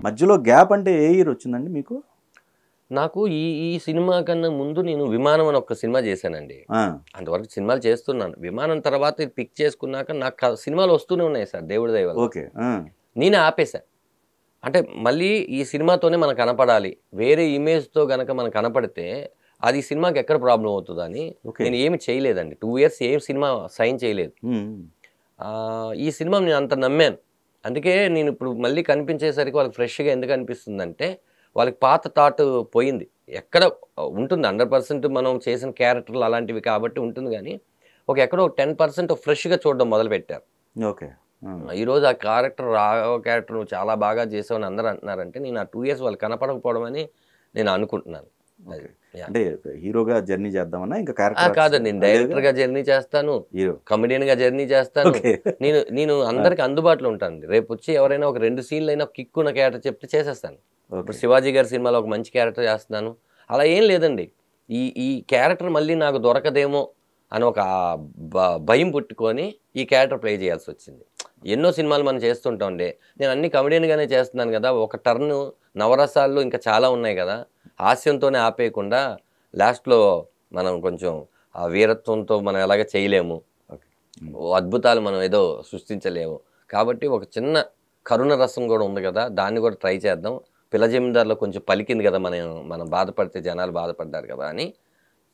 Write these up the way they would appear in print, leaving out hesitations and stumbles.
మధ్యలో గ్యాప్ అంటే ఏ ఇయర్ వచ్చిందండి మీకు? నాకు ఈ ఈ సినిమా కన్నా ముందు నేను విమానం అని ఒక సినిమా చేశానండి. అంతవరకు సినిమాలు చేస్తున్నాను. విమానం తర్వాత ఇది పిక్ చేసుకున్నాక నాకు సినిమాలు వస్తూనే ఉన్నాయి సార్, దేవుడి దయ వల్ల. ఓకే. నేనే ఆపేశా. అంటే మళ్ళీ ఈ సినిమాతోనే మనకు కనపడాలి, వేరే ఇమేజ్తో గనక మనకు కనపడితే అది సినిమాకి ఎక్కడ ప్రాబ్లం అవుతుందని నేను ఏమి చేయలేదండి. 2 years ఏం సినిమా సైన్ చేయలేదు. ఈ సినిమా నేను అంత నమ్మాను. అందుకే నేను ఇప్పుడు మళ్ళీ కనిపించేసరికి వాళ్ళకి ఫ్రెష్గా ఎందుకు అనిపిస్తుందంటే వాళ్ళకి పాత థాట్ పోయింది. ఎక్కడ ఉంటుంది 100% మనం చేసిన క్యారెక్టర్లు అలాంటివి కాబట్టి ఉంటుంది, కానీ ఎక్కడో 10% ఫ్రెష్గా చూడడం మొదలుపెట్టారు. ఓకే. ఈరోజు ఆ క్యారెక్టర్ క్యారెక్టర్ నువ్వు చాలా బాగా చేసావు అని అందరూ అంటున్నారంటే నేను ఆ 2 years వాళ్ళు కనపడకపోవడం అని నేను అనుకుంటున్నాను. అంటే హీరోగా జర్నీ చేద్దామన్నా ఇంకా క్యారెక్టర్ కాదండి, నేను డైరెక్టర్గా జర్నీ చేస్తాను, కమెడియన్గా జర్నీ చేస్తాను. నేను అందరికి అందుబాటులో ఉంటాను. రేపు వచ్చి ఎవరైనా ఒక 2 సీన్లు అయినా కిక్ ఉన్న క్యారెక్టర్ చెప్తే చేసేస్తాను. ఇప్పుడు శివాజీ గారి సినిమాలో ఒక మంచి క్యారెక్టర్ చేస్తున్నాను, అలా ఏం లేదండి. ఈ క్యారెక్టర్ మళ్ళీ నాకు దొరకదేమో అని ఒక భయం పుట్టుకొని ఈ క్యారెక్టర్ ప్లే చేయాల్సి వచ్చింది. ఎన్నో సినిమాలు మనం చేస్తుంటాండే, నేను అన్ని కమెడియన్గానే చేస్తున్నాను కదా, ఒక టర్న్ నవరసాల్లో ఇంకా చాలా ఉన్నాయి కదా, హాస్యంతోనే ఆపేయకుండా లాస్ట్లో మనం కొంచెం ఆ వీరత్వంతో మనం ఎలాగ చేయలేము, అద్భుతాలు మనం ఏదో సృష్టించలేము, కాబట్టి ఒక చిన్న కరుణ రసం కూడా ఉంది కదా, దాన్ని కూడా ట్రై చేద్దాం. పిల్ల జమీందార్లో కొంచెం పలికింది కదా, మనం బాధపడితే జనాలు బాధపడ్డారు కదా అని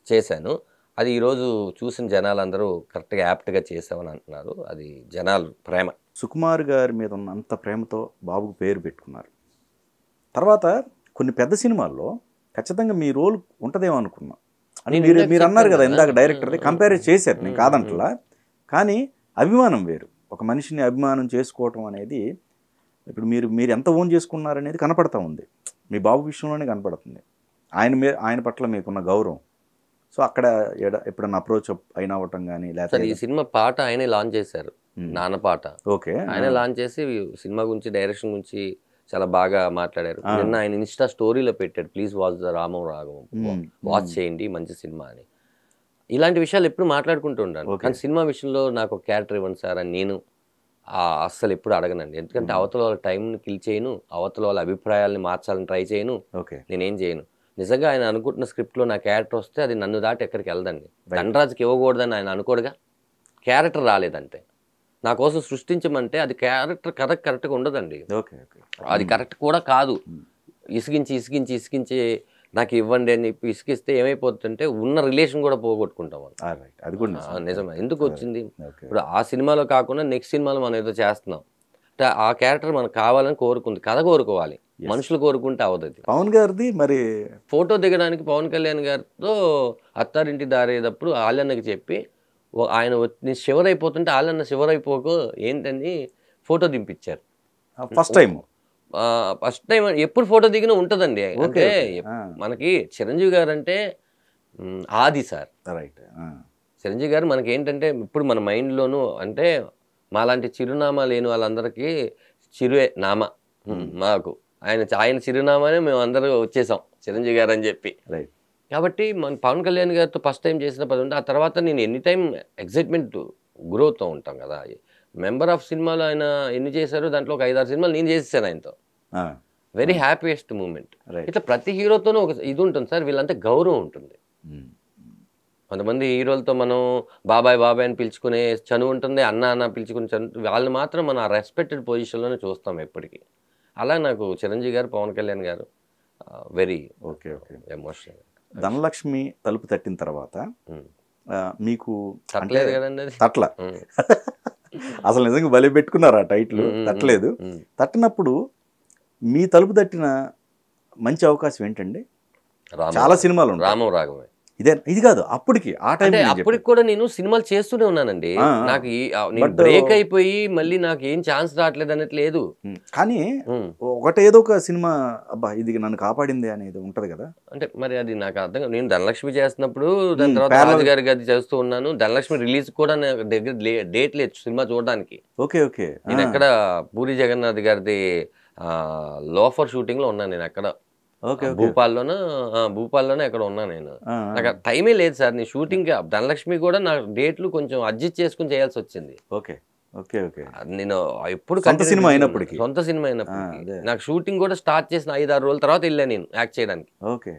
చేశాను. అది ఈరోజు చూసిన జనాలందరూ కరెక్ట్గా యాప్ట్గా చేసామని అంటున్నారు. అది జనాలు ప్రేమ. సుకుమార్ గారి మీద ఉన్న అంత ప్రేమతో బాబుకు పేరు పెట్టుకున్నారు. తర్వాత కొన్ని పెద్ద సినిమాల్లో ఖచ్చితంగా మీ రోల్ ఉంటుందేమో అనుకున్నా. అంటే మీరు అన్నారు కదా ఇందాక డైరెక్టర్ది కంపేర్ చేశారు, నేను కాదంటలా. కానీ అభిమానం వేరు. ఒక మనిషిని అభిమానం చేసుకోవటం అనేది ఇప్పుడు మీరు ఎంత ఓన్ చేసుకున్నారనేది కనపడతా ఉంది. మీ బాబు విషయంలోనే కనపడుతుంది. ఆయన పట్ల మీకున్న గౌరవం. సో అక్కడ ఎప్పుడన్నా అప్రోచ్ అయినా అవ్వటం కానీ లేకపోతే ఈ సినిమా పాట ఆయనే లాంచ్ చేశారు, నాన్న పాట. ఓకే. ఆయన లాంచ్ చేసి సినిమా గురించి డైరెక్షన్ గురించి చాలా బాగా మాట్లాడారు. నిన్న ఆయన ఇన్స్టా స్టోరీలో పెట్టాడు, please watch the Ramam Raghavam, watch చేయండి మంచి సినిమా అని. ఇలాంటి విషయాలు ఎప్పుడు మాట్లాడుకుంటూ ఉంటాను. కానీ సినిమా విషయంలో నాకు ఒక క్యారెక్టర్ ఇవ్వండి సార్ అని నేను అస్సలు ఎప్పుడు అడగనండి. ఎందుకంటే అవతల వాళ్ళ టైంని కిల్ చేయను, అవతల వాళ్ళ అభిప్రాయాలని మార్చాలని ట్రై చేయను, నేనేం చేయను. నిజంగా ఆయన అనుకుంటున్న స్క్రిప్ట్లో నా క్యారెక్టర్ వస్తే అది నన్ను దాటి ఎక్కడికి వెళ్దండి. ధనరాజుకి ఇవ్వకూడదని ఆయన అనుకోడుగా, క్యారెక్టర్ రాలేదంటే నా కోసం సృష్టించమంటే అది క్యారెక్టర్ కరెక్ట్గా ఉండదండి. అది కరెక్ట్ కూడా కాదు. ఇసిగించి నాకు ఇవ్వండి అని చెప్పి ఇసిగిస్తే ఏమైపోతుందంటే ఉన్న రిలేషన్ కూడా పోగొట్టుకుంటాం. అది కూడా నిజమే. ఎందుకు వచ్చింది ఇప్పుడు ఆ సినిమాలో కాకుండా నెక్స్ట్ సినిమాలో మనం ఏదో చేస్తున్నాం అంటే ఆ క్యారెక్టర్ మనకు కావాలని కోరుకుంది, కథ కోరుకోవాలి, మనుషులు కోరుకుంటే అవదది. పవన్ గారిది మరి ఫోటో దిగడానికి పవన్ కళ్యాణ్ గారితో అత్తారింటి దారేటప్పుడు ఆలన్నకి చెప్పి ఆయన షివర్ అయిపోతుంటే ఆలన్న షివర్ అయిపోకు ఏంటని ఫోటో దింపించారు. ఫస్ట్ టైం ఎప్పుడు ఫోటో దిగినా ఉంటుందండి. అంటే మనకి చిరంజీవి గారు అంటే ఆది సార్. చిరంజీవి గారు మనకి ఏంటంటే ఇప్పుడు మన మైండ్లోనూ అంటే మాలాంటి చిరునామా లేని వాళ్ళందరికీ చిరువే నామా. మాకు ఆయన చిరునామానే మేము అందరూ వచ్చేసాం చిరంజీవి గారు అని చెప్పి. కాబట్టి మన పవన్ కళ్యాణ్ గారితో ఫస్ట్ టైం చేసిన పది ఉంటే ఆ తర్వాత నేను ఎనీ టైం ఎక్సైట్మెంట్ గురవుతూ ఉంటాం కదా. మెంబర్ ఆఫ్ సినిమాలు ఆయన ఎన్ని చేశారో దాంట్లో ఒక 5-6 సినిమాలు నేను చేసేసాను ఆయనతో. Very happiest moment. ఇట్లా ప్రతి హీరోతోనూ ఒక ఇది ఉంటుంది సార్, వీళ్ళంతా గౌరవం ఉంటుంది. కొంతమంది హీరోలతో మనం బాబాయ్ అని పిలుచుకునే చనువు ఉంటుంది, అన్న పిలుచుకునే చనువు, వాళ్ళని మాత్రం మనం ఆ రెస్పెక్టెడ్ పొజిషన్లోనే చూస్తాం ఎప్పటికీ. అలా నాకు చిరంజీవి గారు, పవన్ కళ్యాణ్ గారు వెరీ ఎమోషనల్. ధనలక్ష్మి తలుపు తట్టిన తర్వాత మీకు తట్టలేదు కదండి అది. తట్ల అసలు నిజంగా బలి పెట్టుకున్నారు ఆ టైటిల్, తట్టలేదు. తట్టినప్పుడు మీ తలుపు తట్టిన మంచి అవకాశం ఏంటండి? చాలా సినిమాలు రామం రాఘవే ఇది కాదు అప్పటికి ఆ టైం. అప్పటికి కూడా నేను సినిమాలు చేస్తూనే ఉన్నానండి. నాకు బ్రేక్ అయిపోయి మళ్ళీ నాకు ఏం ఛాన్స్ రావట్లేదు అనేది లేదు. కానీ ఏదో ఒక సినిమా అబ్బా ఇది నన్ను కాపాడింది అనేది ఉంటది కదా. అంటే మరి అది నాకు అర్థం. నేను ధనలక్ష్మి చేస్తున్నప్పుడు దాని తర్వాత రాజుగారి గది చేస్తూ ఉన్నాను. ధనలక్ష్మి రిలీజ్ కూడా దగ్గర డేట్ లేదు సినిమా చూడడానికి. నేను ఎక్కడ పూరి జగన్నాథ్ గారిది లోఫర్ షూటింగ్ లో ఉన్నాను. నేను ఎక్కడ భూపాల్లోనే ఎక్కడ ఉన్నా నేను. నాకు టైమే లేదు సార్. నీ షూటింగ్ ధనలక్ష్మి కూడా నా డేట్లు కొంచెం అడ్జస్ట్ చేసుకుని చేయాల్సి వచ్చింది. ఓకే ఓకే నేను ఎప్పుడు సొంత continue సినిమా చేస్తున్నాను. అయినప్పటికీ. సొంత సినిమా అయినప్పటికీ అదే. నాకు షూటింగ్ కూడా స్టార్ట్ చేసిన 5-6 రోజుల తర్వాత వెళ్ళాను నేను యాక్ట్ చేయడానికి. ఓకే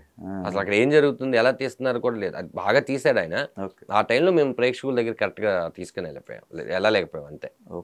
అసలు అక్కడ ఏం జరుగుతుంది ఎలా తీస్తున్నారు కూడా లేదు. అది బాగా తీసాడు ఆయన. ఓకే ఆ టైంలో మేము ప్రేక్షకుల దగ్గర కరెక్ట్గా తీసుకుని వెళ్ళిపోయాం, వెళ్ళలేకపోయాం అంతే.